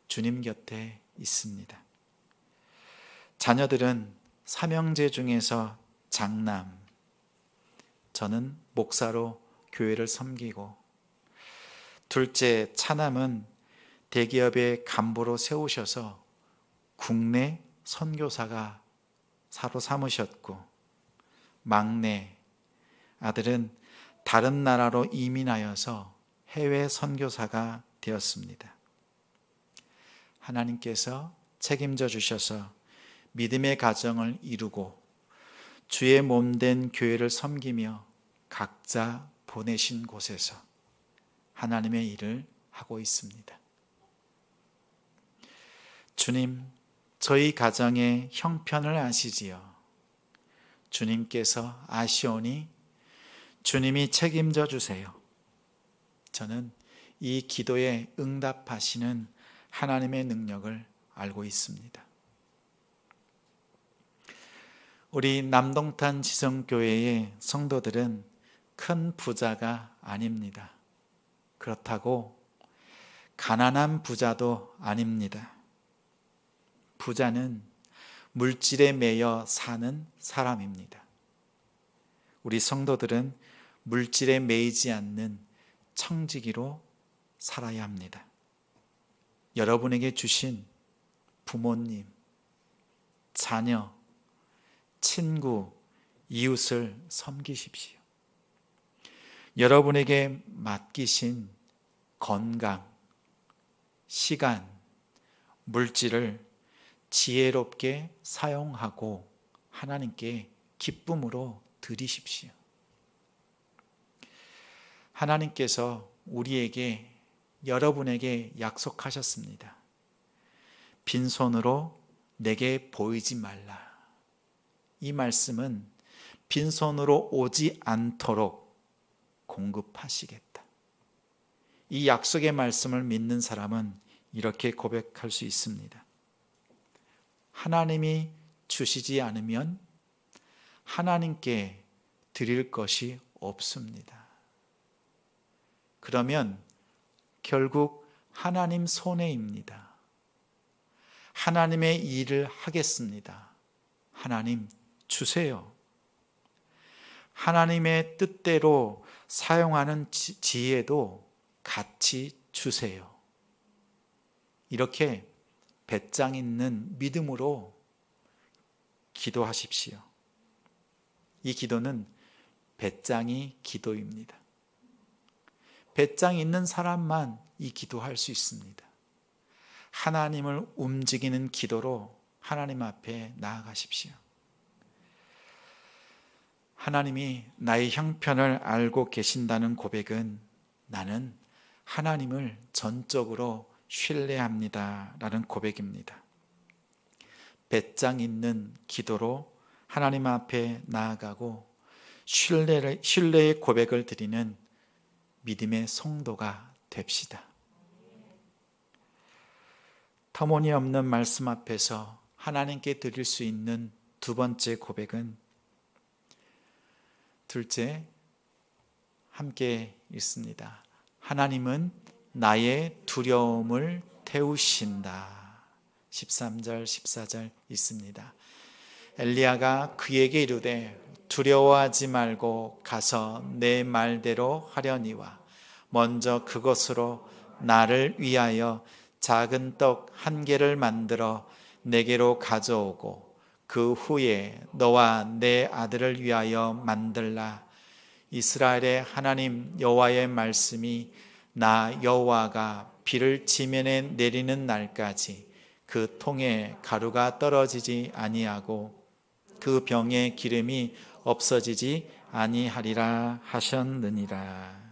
주님 곁에 있습니다. 자녀들은 삼형제 중에서 장남, 저는 목사로 교회를 섬기고, 둘째 차남은 대기업의 간부로 세우셔서 국내 선교사가 사로 삼으셨고, 막내 아들은 다른 나라로 이민하여서 해외 선교사가 되었습니다. 하나님께서 책임져 주셔서 믿음의 가정을 이루고 주의 몸된 교회를 섬기며 각자 보내신 곳에서 하나님의 일을 하고 있습니다. 주님, 저희 가정의 형편을 아시지요. 주님께서 아시오니 주님이 책임져 주세요. 저는 이 기도에 응답하시는 하나님의 능력을 알고 있습니다. 우리 남동탄 지성교회의 성도들은 큰 부자가 아닙니다. 그렇다고 가난한 부자도 아닙니다. 부자는 물질에 매여 사는 사람입니다. 우리 성도들은 물질에 매이지 않는 청지기로 살아야 합니다. 여러분에게 주신 부모님, 자녀, 친구, 이웃을 섬기십시오. 여러분에게 맡기신 건강, 시간, 물질을 지혜롭게 사용하고 하나님께 기쁨으로 드리십시오. 하나님께서 우리에게, 여러분에게 약속하셨습니다. 빈손으로 내게 보이지 말라. 이 말씀은 빈손으로 오지 않도록 공급하시겠다. 이 약속의 말씀을 믿는 사람은 이렇게 고백할 수 있습니다. 하나님이 주시지 않으면 하나님께 드릴 것이 없습니다. 그러면 결국 하나님 손해입니다. 하나님의 일을 하겠습니다. 하나님 주세요. 하나님의 뜻대로 사용하는 지혜도 같이 주세요. 이렇게 배짱 있는 믿음으로 기도하십시오. 이 기도는 배짱이 기도입니다. 배짱 있는 사람만 이 기도할 수 있습니다. 하나님을 움직이는 기도로 하나님 앞에 나아가십시오. 하나님이 나의 형편을 알고 계신다는 고백은 나는 하나님을 전적으로 신뢰합니다 라는 고백입니다. 배짱 있는 기도로 하나님 앞에 나아가고 신뢰의 고백을 드리는 믿음의 성도가 됩시다. 터무니없는 말씀 앞에서 하나님께 드릴 수 있는 두 번째 고백은, 둘째, 함께 읽습니다. 하나님은 나의 두려움을 태우신다. 13절 14절 있습니다. 엘리야가 그에게 이르되 두려워하지 말고 가서 내 말대로 하려니와 먼저 그것으로 나를 위하여 작은 떡 한 개를 만들어 내게로 가져오고 그 후에 너와 내 아들을 위하여 만들라. 이스라엘의 하나님 여호와의 말씀이 나 여호와가 비를 지면에 내리는 날까지 그 통에 가루가 떨어지지 아니하고 그 병에 기름이 없어지지 아니하리라 하셨느니라.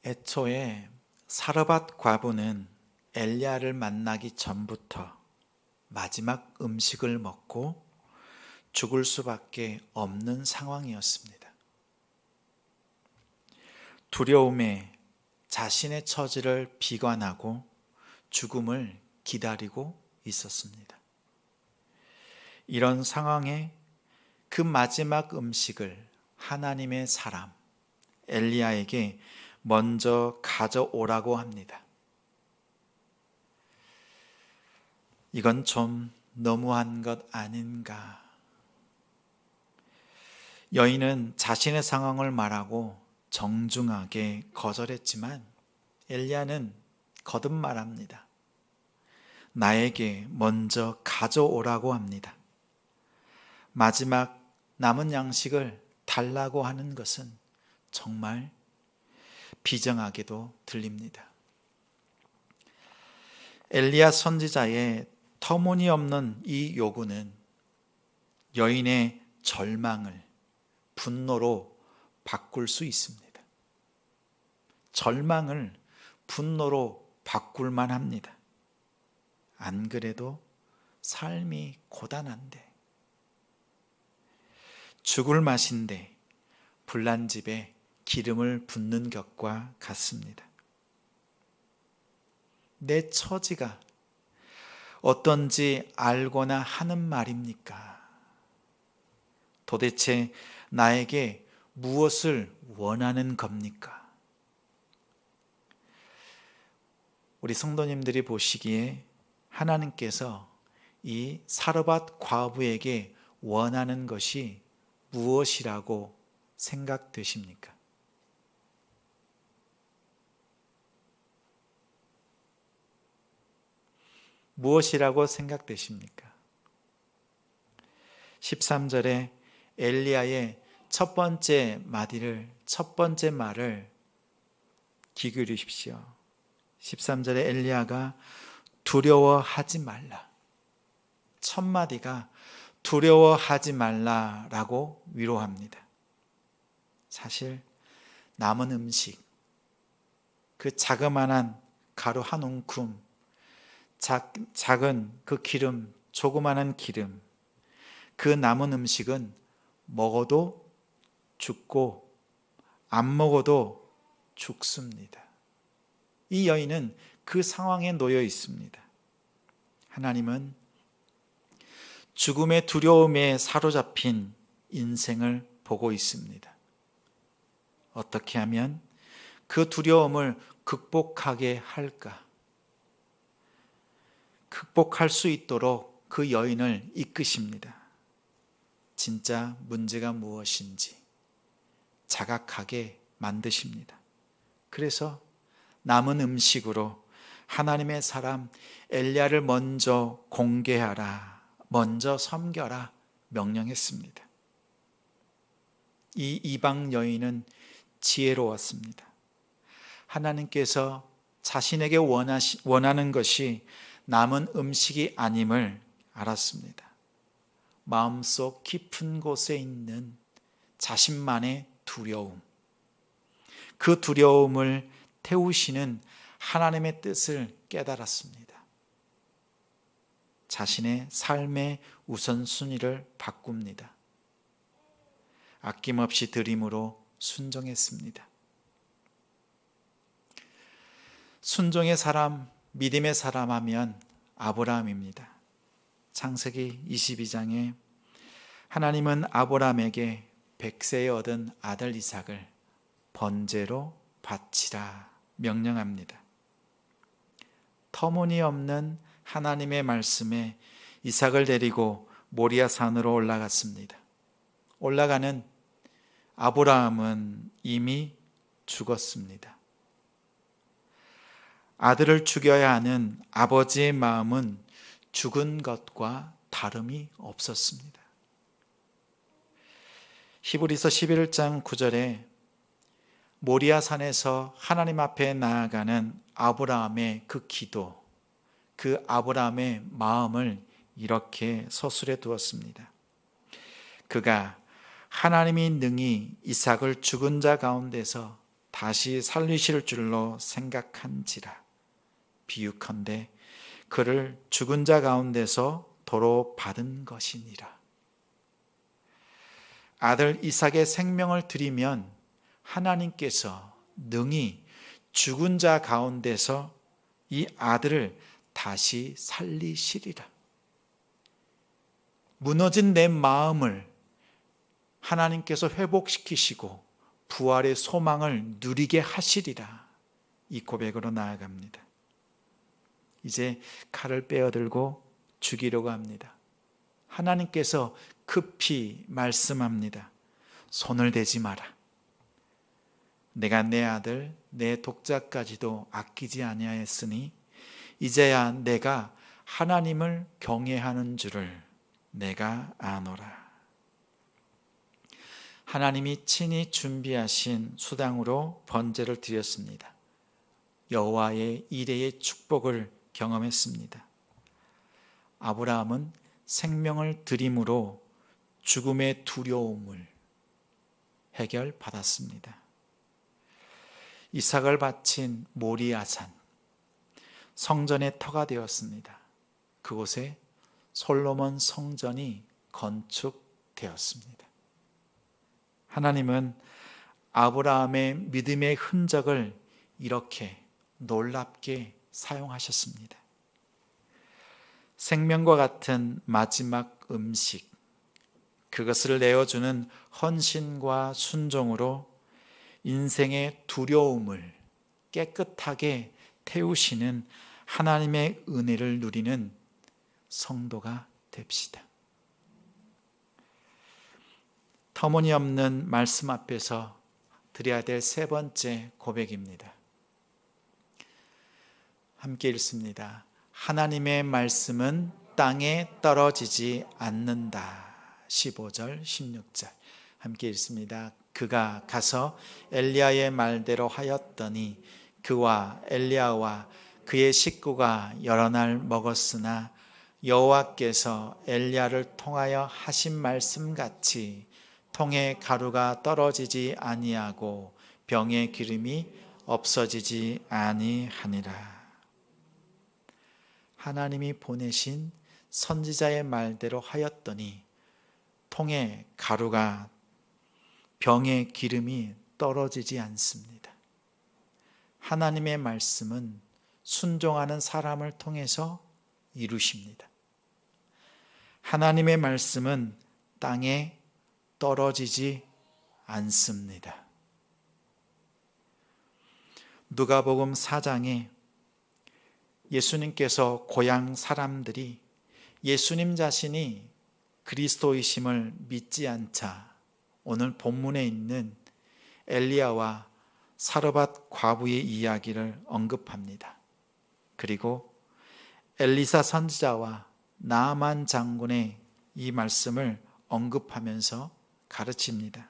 애초에 사르밧 과부는 엘리야를 만나기 전부터 마지막 음식을 먹고 죽을 수밖에 없는 상황이었습니다. 두려움에 자신의 처지를 비관하고 죽음을 기다리고 있었습니다. 이런 상황에 그 마지막 음식을 하나님의 사람 엘리야에게 먼저 가져오라고 합니다. 이건 좀 너무한 것 아닌가? 여인은 자신의 상황을 말하고 정중하게 거절했지만 엘리야는 거듭 말합니다. 나에게 먼저 가져오라고 합니다. 마지막 남은 양식을 달라고 하는 것은 정말 비정하게도 들립니다. 엘리야 선지자의 터무니없는 이 요구는 여인의 절망을 분노로 바꿀 수 있습니다. 절망을 분노로 바꿀 만합니다. 안 그래도 삶이 고단한데, 죽을 맛인데 불난 집에 기름을 붓는 것과 같습니다. 내 처지가 어떤지 알거나 하는 말입니까? 도대체 나에게 무엇을 원하는 겁니까? 우리 성도님들이 보시기에 하나님께서 이 사르밧 과부에게 원하는 것이 무엇이라고 생각되십니까? 무엇이라고 생각되십니까? 13절에 엘리야의 첫 번째 말을 귀 기울이십시오. 13절에 엘리야가 두려워하지 말라. 첫 마디가 두려워하지 말라라고 위로합니다. 사실 남은 음식, 그 자그마한 가루 한 움큼, 작은 그 기름, 조그마한 기름, 그 남은 음식은 먹어도 죽고 안 먹어도 죽습니다. 이 여인은 그 상황에 놓여 있습니다. 하나님은 죽음의 두려움에 사로잡힌 인생을 보고 있습니다. 어떻게 하면 그 두려움을 극복하게 할까? 극복할 수 있도록 그 여인을 이끄십니다. 진짜 문제가 무엇인지 자각하게 만드십니다. 그래서 남은 음식으로 하나님의 사람 엘리야를 먼저 공개하라, 먼저 섬겨라 명령했습니다. 이 이방 여인은 지혜로웠습니다. 하나님께서 자신에게 원하는 것이 남은 음식이 아님을 알았습니다. 마음속 깊은 곳에 있는 자신만의 두려움, 그 두려움을 태우시는 하나님의 뜻을 깨달았습니다. 자신의 삶의 우선순위를 바꿉니다. 아낌없이 드림으로 순종했습니다. 순종의 사람, 믿음의 사람 하면 아브라함입니다. 창세기 22장에 하나님은 아브라함에게 100세에 얻은 아들 이삭을 번제로 바치라 명령합니다. 터무니없는 하나님의 말씀에 이삭을 데리고 모리아 산으로 올라갔습니다. 올라가는 아브라함은 이미 죽었습니다. 아들을 죽여야 하는 아버지의 마음은 죽은 것과 다름이 없었습니다. 히브리서 11장 9절에 모리아 산에서 하나님 앞에 나아가는 아브라함의 그 기도, 그 아브라함의 마음을 이렇게 서술해 두었습니다. 그가 하나님이 능히 이삭을 죽은 자 가운데서 다시 살리실 줄로 생각한지라. 비유컨대 그를 죽은 자 가운데서 도로 받은 것이니라. 아들 이삭의 생명을 드리면 하나님께서 능히 죽은 자 가운데서 이 아들을 다시 살리시리라. 무너진 내 마음을 하나님께서 회복시키시고 부활의 소망을 누리게 하시리라. 이 고백으로 나아갑니다. 이제 칼을 빼어들고 죽이려고 합니다. 하나님께서 급히 말씀합니다. 손을 대지 마라. 내가 내 아들, 내 독자까지도 아끼지 아니하였으니 이제야 내가 하나님을 경외하는 줄을 내가 아노라. 하나님이 친히 준비하신 수당으로 번제를 드렸습니다. 여호와의 이레의 축복을 경험했습니다. 아브라함은 생명을 드림으로 죽음의 두려움을 해결받았습니다. 이삭을 바친 모리아산, 성전의 터가 되었습니다. 그곳에 솔로몬 성전이 건축되었습니다. 하나님은 아브라함의 믿음의 흔적을 이렇게 놀랍게 사용하셨습니다. 생명과 같은 마지막 음식, 그것을 내어주는 헌신과 순종으로 인생의 두려움을 깨끗하게 태우시는 하나님의 은혜를 누리는 성도가 됩시다. 터무니없는 말씀 앞에서 드려야 될 세 번째 고백입니다. 함께 읽습니다. 하나님의 말씀은 땅에 떨어지지 않는다. 15절, 16절 함께 읽습니다. 그가 가서 엘리야의 말대로 하였더니 그와 엘리야와 그의 식구가 여러 날 먹었으나 여호와께서 엘리야를 통하여 하신 말씀같이 통에 가루가 떨어지지 아니하고 병에 기름이 없어지지 아니하니라. 하나님이 보내신 선지자의 말대로 하였더니 통에 가루가, 병에 기름이 떨어지지 않습니다. 하나님의 말씀은 순종하는 사람을 통해서 이루십니다. 하나님의 말씀은 땅에 떨어지지 않습니다. 누가복음 4장에 예수님께서 고향 사람들이 예수님 자신이 그리스도이심을 믿지 않자 오늘 본문에 있는 엘리야와 사르밧 과부의 이야기를 언급합니다. 그리고 엘리사 선지자와 나아만 장군의 이 말씀을 언급하면서 가르칩니다.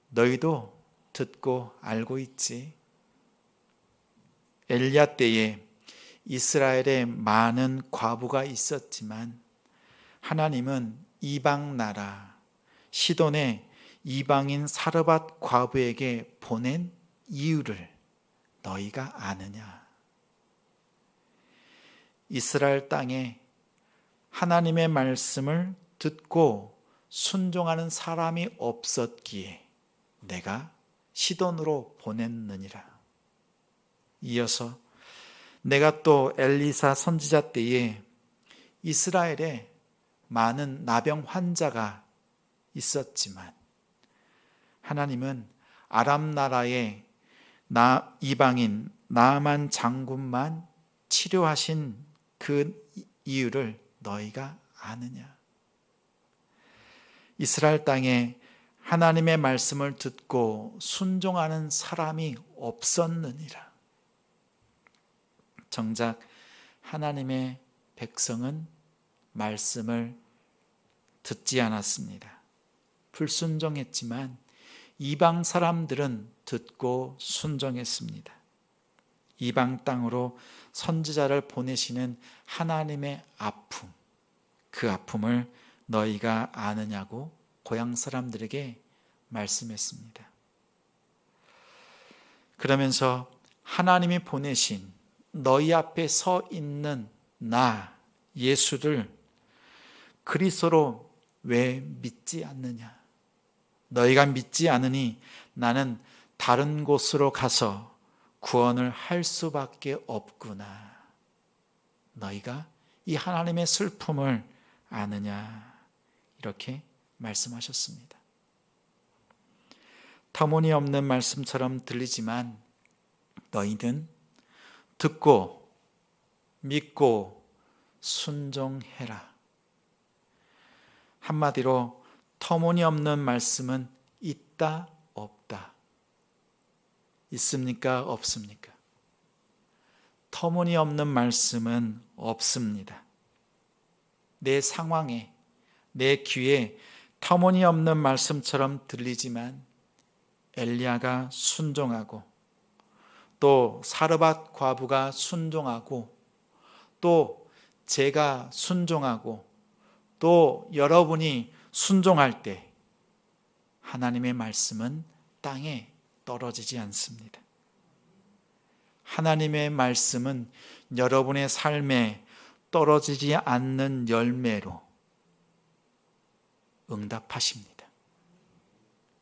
너희도 듣고 알고 있지? 엘리야 때에 이스라엘에 많은 과부가 있었지만 하나님은 이방 나라 시돈의 이방인 사르밧 과부에게 보낸 이유를 너희가 아느냐? 이스라엘 땅에 하나님의 말씀을 듣고 순종하는 사람이 없었기에 내가 시돈으로 보냈느니라. 이어서 내가 또 엘리사 선지자 때에 이스라엘에 많은 나병 환자가 있었지만 하나님은 아람 나라의 이방인 나아만 장군만 치료하신 그 이유를 너희가 아느냐? 이스라엘 땅에 하나님의 말씀을 듣고 순종하는 사람이 없었느니라. 정작 하나님의 백성은 말씀을 듣지 않았습니다. 불순종했지만 이방 사람들은 듣고 순종했습니다. 이방 땅으로 선지자를 보내시는 하나님의 아픔, 그 아픔을 너희가 아느냐고 고향 사람들에게 말씀했습니다. 그러면서 하나님이 보내신 너희 앞에 서 있는 나 예수를 그리스도로 왜 믿지 않느냐? 너희가 믿지 않으니 나는 다른 곳으로 가서 구원을 할 수밖에 없구나. 너희가 이 하나님의 슬픔을 아느냐? 이렇게 말씀하셨습니다. 터무니없는 말씀처럼 들리지만 너희는 듣고 믿고 순종해라. 한마디로 터무니없는 말씀은 있다 없다. 있습니까 없습니까? 터무니없는 말씀은 없습니다. 내 상황에 내 귀에 터무니없는 말씀처럼 들리지만 엘리야가 순종하고 또 사르밧 과부가 순종하고 또 제가 순종하고 또 여러분이 순종할 때 하나님의 말씀은 땅에 떨어지지 않습니다. 하나님의 말씀은 여러분의 삶에 떨어지지 않는 열매로 응답하십니다.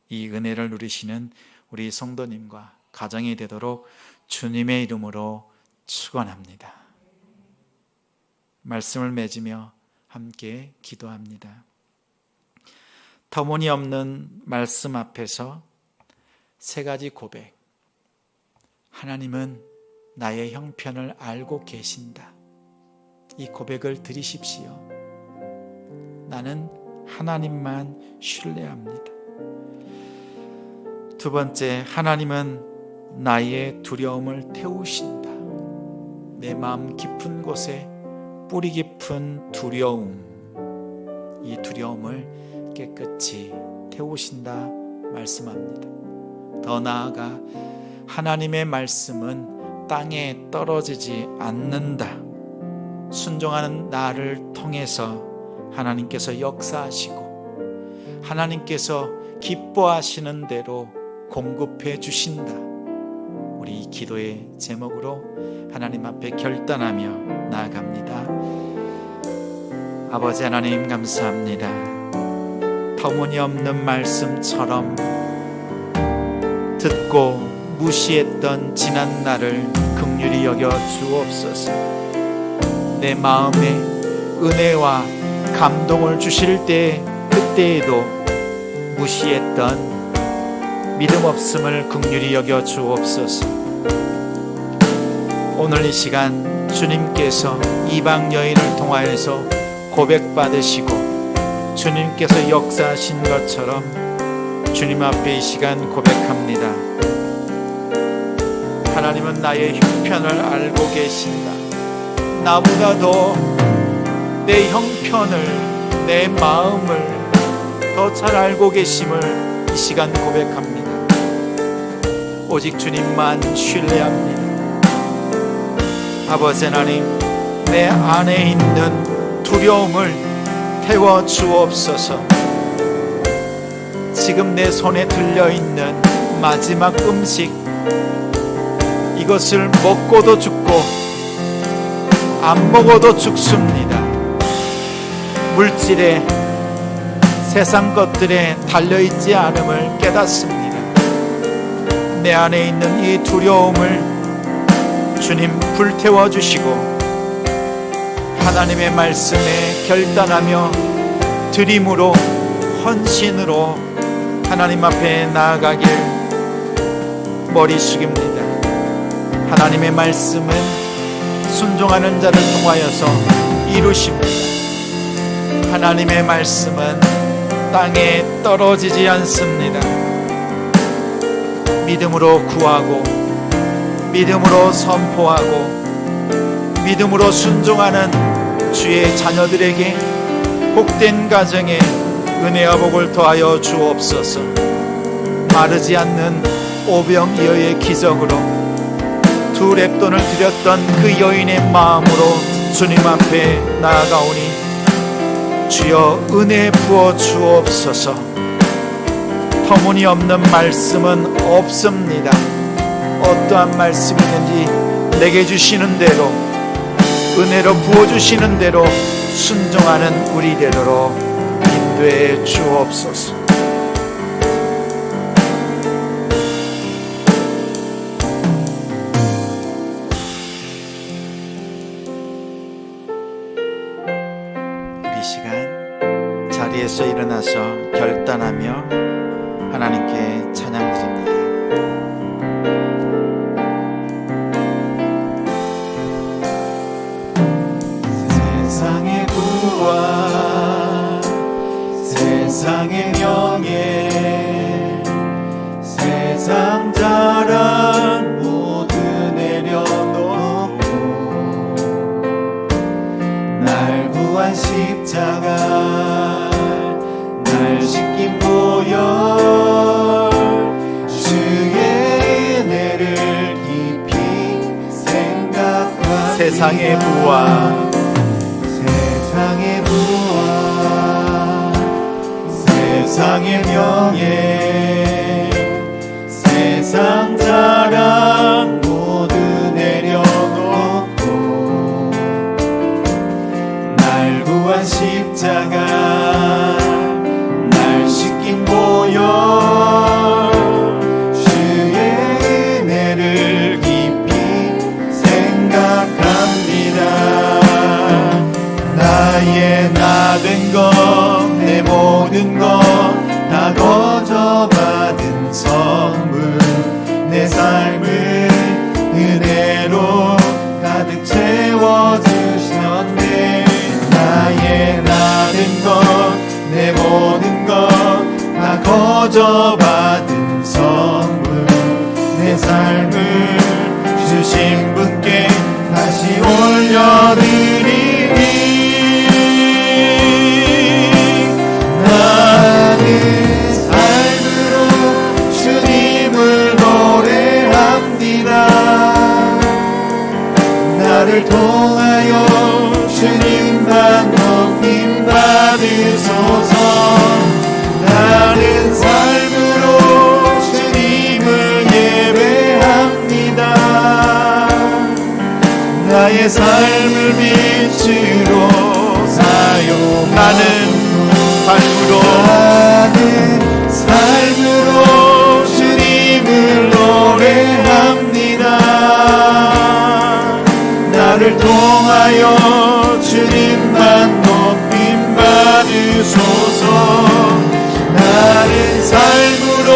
이 은혜를 누리시는 우리 성도님과 가정이 되도록 주님의 이름으로 축원합니다. 말씀을 맺으며 함께 기도합니다. 터무니없는 말씀 앞에서 세 가지 고백. 하나님은 나의 형편을 알고 계신다. 이 고백을 드리십시오. 나는 하나님만 신뢰합니다. 두 번째, 하나님은 나의 두려움을 태우신다. 내 마음 깊은 곳에 뿌리 깊은 두려움, 이 두려움을 깨끗이 태우신다 말씀합니다. 더 나아가 하나님의 말씀은 땅에 떨어지지 않는다. 순종하는 나를 통해서 하나님께서 역사하시고 하나님께서 기뻐하시는 대로 공급해 주신다. 우리 이 기도의 제목으로 하나님 앞에 결단하며 나아갑니다. 아버지 하나님 감사합니다. 터무니없는 말씀처럼 듣고 무시했던 지난 날을 긍휼히 여겨 주옵소서. 내 마음에 은혜와 감동을 주실 때 그때에도 무시했던 믿음 없음을 긍휼히 여겨 주옵소서. 오늘 이 시간 주님께서 이방 여인을 통하여서 고백받으시고 주님께서 역사하신 것처럼 주님 앞에 이 시간 고백합니다. 하나님은 나의 형편을 알고 계신다. 나보다도 내 형편을, 내 마음을 더 잘 알고 계심을 이 시간 고백합니다. 오직 주님만 신뢰합니다. 아버지 하나님, 내 안에 있는 두려움을 태워 주옵소서. 지금 내 손에 들려있는 마지막 음식, 이것을 먹고도 죽고 안 먹어도 죽습니다. 물질에, 세상 것들에 달려있지 않음을 깨닫습니다. 내 안에 있는 이 두려움을 주님 불태워 주시고 하나님의 말씀에 결단하며 드림으로, 헌신으로 하나님 앞에 나아가길 머리 숙입니다. 하나님의 말씀은 순종하는 자를 통하여서 이루십니다. 하나님의 말씀은 땅에 떨어지지 않습니다. 믿음으로 구하고, 믿음으로 선포하고, 믿음으로 순종하는 주의 자녀들에게 복된 가정에 은혜와 복을 더하여 주옵소서. 마르지 않는 오병이어의 기적으로 두 렙돈을 드렸던 그 여인의 마음으로 주님 앞에 나아가오니 주여 은혜 부어 주옵소서. 터무니없는 말씀은 없습니다. 어떠한 말씀이 있는지 내게 주시는 대로, 은혜로 부어주시는 대로 순종하는 우리 되도록 인도해 주옵소서. 우리 시간 자리에서 일어나서 결단하며 하나님께 찬양드립니다. 세상의 부와 세상의 명예, 세상 자랑 모두 내려놓고 날 구한 십자가, 날 씻긴 보혈, 주의 은혜를 깊이 생각하니 세상의 부와 세상의 부와 세상의 명예, 세상 자랑 모두 내려놓고 날 구한 십자가, 날 씻긴 보혈, 주의 은혜를 깊이 생각합니다. 나의 나된 것, 내 모든 것 다 거저받은 선물, 내 삶을 은혜로 가득 채워주셨네. 나의 나된 것, 내 모든 것 다 거저받은 선물, 내 삶을 주신 분께 다시 올려드리니 나는 삶으로 주님을 노래합니다. 나를 통하여 주님만 높임 받으소서. 나는 삶으로 주님을 예배합니다. 나의 삶을 빛으로 사용. 나는 삶으로 주님을 노래합니다. 나를 통하여 주님만 높임 받으소서. 나는 삶으로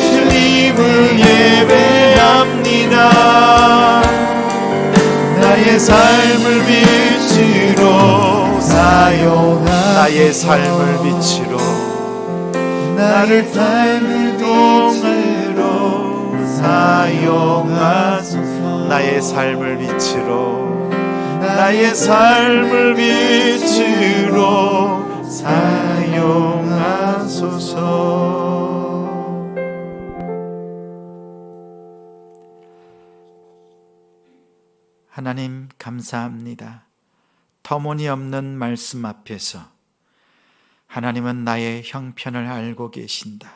주님을 예배합니다. 나의 삶을 빛으로 사용합니다. 나의 삶을 빛으로, 나의 삶을 빛으로 사용하소서. 나의 삶을 빛으로, 나의 삶을 빛으로 사용하소서. 하나님 감사합니다. 터무니없는 말씀 앞에서 하나님은 나의 형편을 알고 계신다.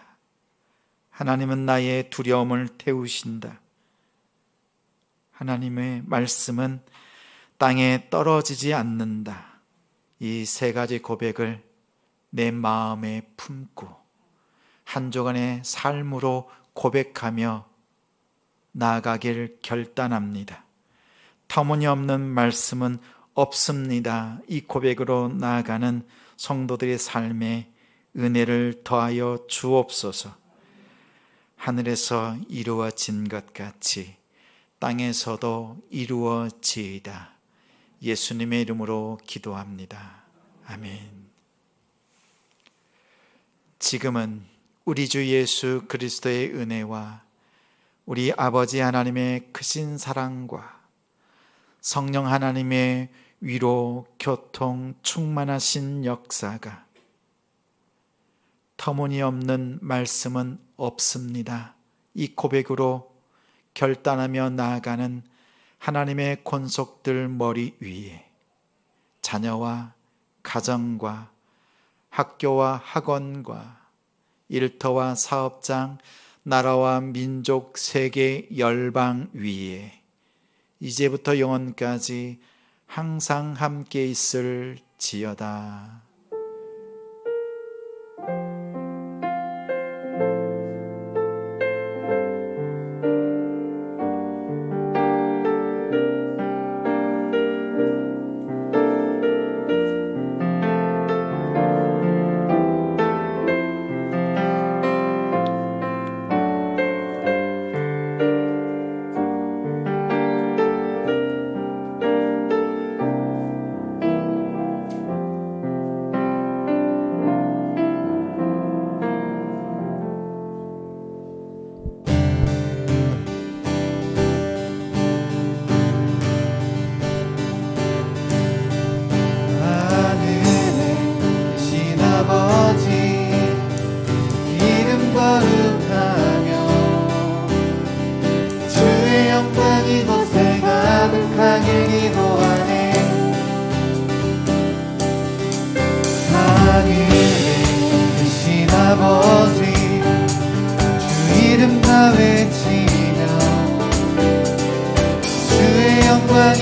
하나님은 나의 두려움을 태우신다. 하나님의 말씀은 땅에 떨어지지 않는다. 이 세 가지 고백을 내 마음에 품고 한 주간의 삶으로 고백하며 나아가길 결단합니다. 터무니없는 말씀은 없습니다. 이 고백으로 나아가는 성도들의 삶에 은혜를 더하여 주옵소서. 하늘에서 이루어진 것 같이 땅에서도 이루어지이다. 예수님의 이름으로 기도합니다. 아멘. 지금은 우리 주 예수 그리스도의 은혜와 우리 아버지 하나님의 크신 사랑과 성령 하나님의 위로, 교통, 충만하신 역사가, 터무니없는 말씀은 없습니다. 이 고백으로 결단하며 나아가는 하나님의 권속들 머리 위에 자녀와 가정과 학교와 학원과 일터와 사업장, 나라와 민족, 세계, 열방 위에 이제부터 영원까지 항상 함께 있을 지어다.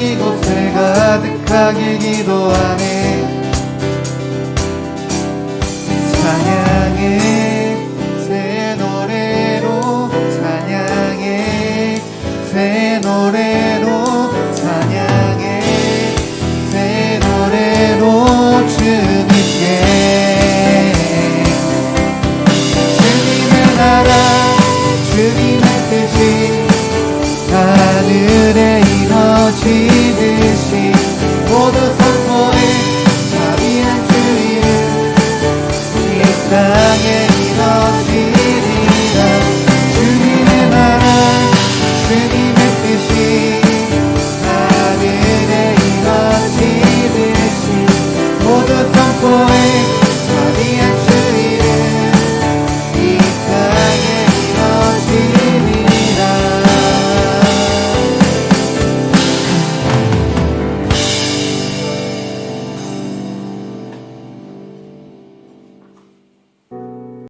이곳에 가득하길 기도하네. 찬양해 새 노래로, 찬양해 새 노래로, 찬양해 새 노래로 주님께. 주님의 나라 주님의 뜻이 하늘에 이루어지듯이 모두 선포해 자비한 주의를 이 땅에